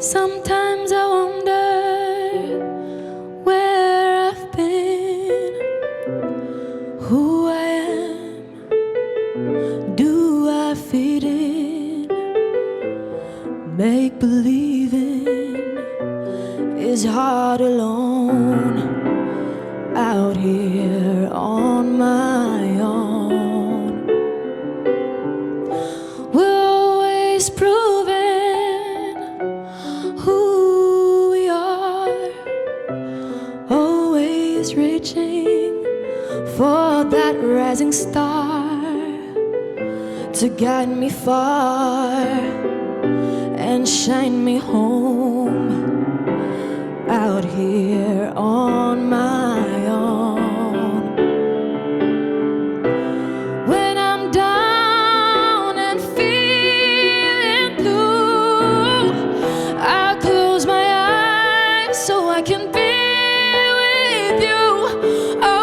Sometimes I wonder where I've been, who I am, do I fit in? Make believing is hard alone, out here on my own. We're always proving who we are, always reaching for that rising star to guide me far and shine me home, out here on my own. When I'm down and feeling blue, I close my eyes so I can be with you. Oh,